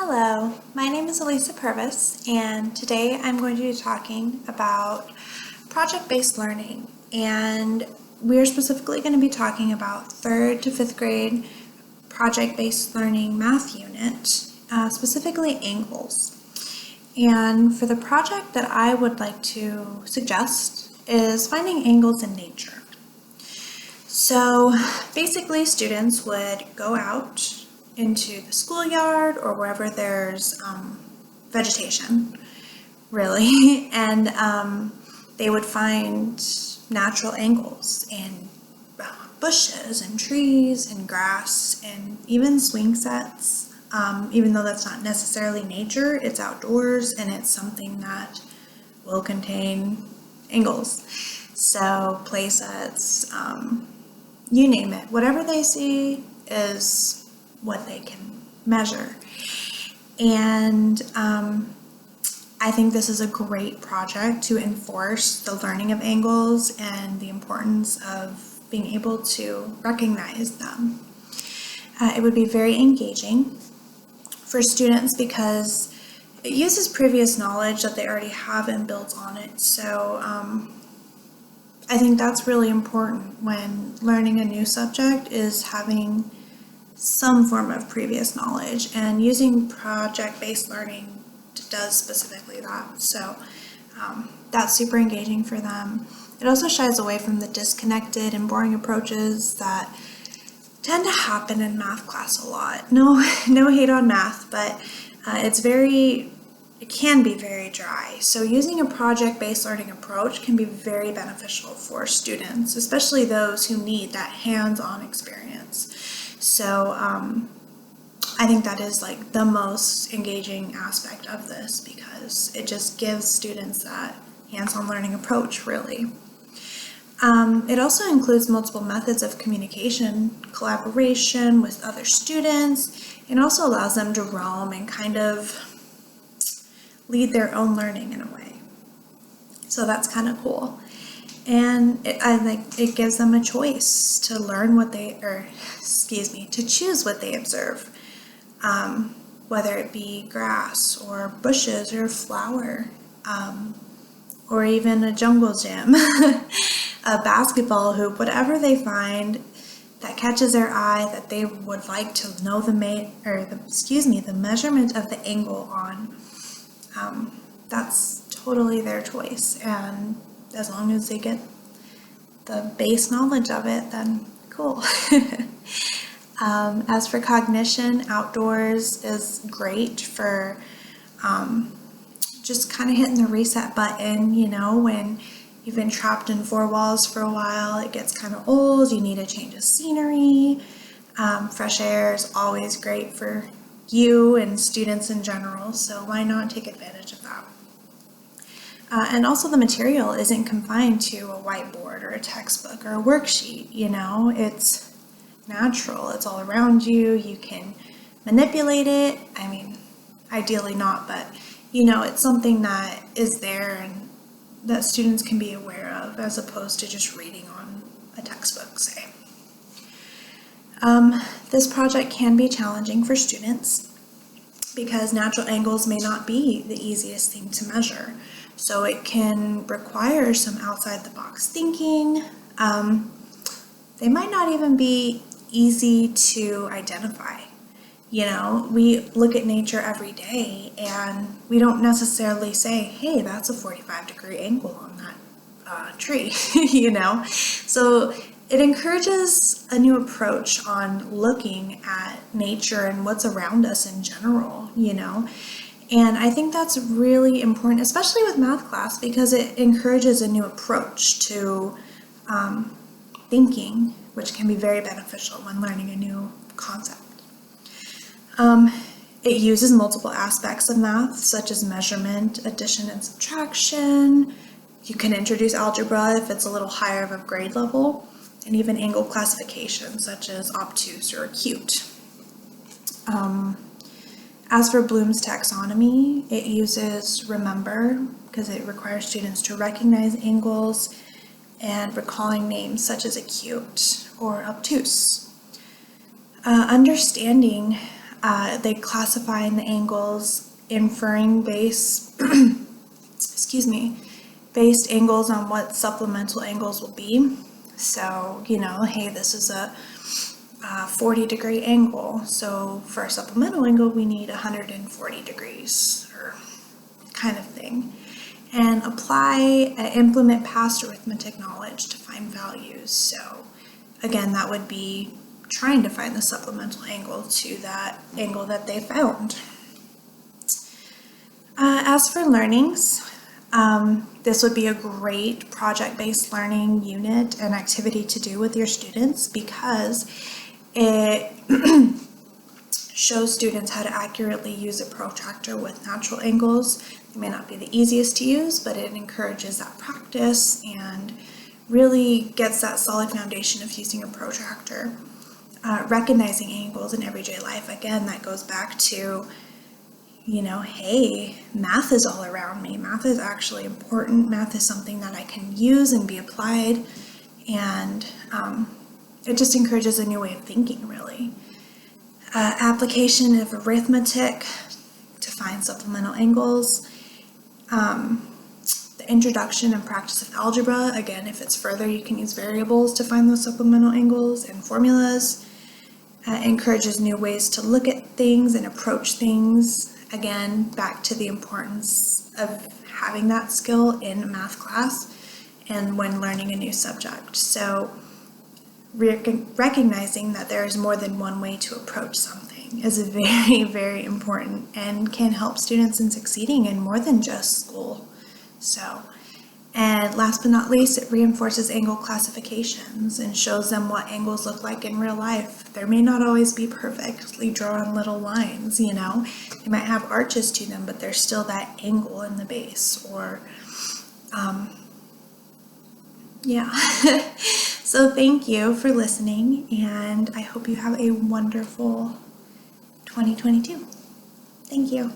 Hello, my name is Elisa Purvis, and today I'm going to be talking about project-based learning, and we're specifically going to be talking about 3rd to 5th grade project-based learning math unit, specifically angles. And for the project that I would like to suggest is finding angles in nature. So basically students would go out into the schoolyard or wherever there's vegetation, really, and they would find natural angles in bushes and trees and grass and even swing sets. Even though that's not necessarily nature, it's outdoors and it's something that will contain angles. So play sets, you name it, whatever they see is what they can measure. And I think this is a great project to enforce the learning of angles and the importance of being able to recognize them. It would be very engaging for students because it uses previous knowledge that they already have and builds on it. So I think that's really important when learning a new subject, is having some form of previous knowledge, and using project-based learning does specifically that. So that's super engaging for them. It also shies away from the disconnected and boring approaches that tend to happen in math class a lot. No hate on math, but it can be very dry. So using a project-based learning approach can be very beneficial for students, especially those who need that hands-on experience. So I think that is like the most engaging aspect of this, because it just gives students that hands-on learning approach, really. It also includes multiple methods of communication, collaboration with other students, and also allows them to roam and kind of lead their own learning in a way. So that's kind of cool. And it gives them a choice to learn to choose what they observe, whether it be grass or bushes or flower, or even a jungle gym, a basketball hoop, whatever they find that catches their eye that they would like to know the measurement of the angle on. That's totally their choice, and as long as they get the base knowledge of it, then cool. As for cognition, outdoors is great for just kind of hitting the reset button, when you've been trapped in 4 walls for a while, it gets kind of old, you need a change of scenery. Fresh air is always great for you and students in general, so why not take advantage of that? And also the material isn't confined to a whiteboard or a textbook or a worksheet, it's natural, it's all around you, you can manipulate it. I mean, ideally not, but it's something that is there and that students can be aware of, as opposed to just reading on a textbook, say. This project can be challenging for students because natural angles may not be the easiest thing to measure. So it can require some outside the box thinking. They might not even be easy to identify. We look at nature every day and we don't necessarily say, hey, that's a 45-degree angle on that tree, So it encourages a new approach on looking at nature and what's around us in general, And I think that's really important, especially with math class, because it encourages a new approach to thinking, which can be very beneficial when learning a new concept. It uses multiple aspects of math, such as measurement, addition and subtraction. You can introduce algebra if it's a little higher of a grade level, and even angle classification, such as obtuse or acute. As for Bloom's taxonomy, it uses remember, because it requires students to recognize angles and recalling names such as acute or obtuse. Understanding They classifying the angles, inferring based angles on what supplemental angles will be. So, hey, this is a 40-degree angle. So for a supplemental angle, we need 140 degrees, or kind of thing. And implement past arithmetic knowledge to find values. So again, that would be trying to find the supplemental angle to that angle that they found. As for learnings, this would be a great project-based learning unit and activity to do with your students, because it shows students how to accurately use a protractor with natural angles. It may not be the easiest to use, but it encourages that practice and really gets that solid foundation of using a protractor. Recognizing angles in everyday life, again, that goes back to, hey, math is all around me. Math is actually important. Math is something that I can use and be applied, and it just encourages a new way of thinking, really. Application of arithmetic to find supplemental angles. The introduction and practice of algebra. Again, if it's further, you can use variables to find those supplemental angles and formulas. Encourages new ways to look at things and approach things. Again, back to the importance of having that skill in math class and when learning a new subject. So recognizing that there is more than one way to approach something is very, very important and can help students in succeeding in more than just school. And last but not least, it reinforces angle classifications and shows them what angles look like in real life. There may not always be perfectly drawn little lines, They might have arches to them, but there's still that angle in the base, or, So thank you for listening, and I hope you have a wonderful 2022. Thank you.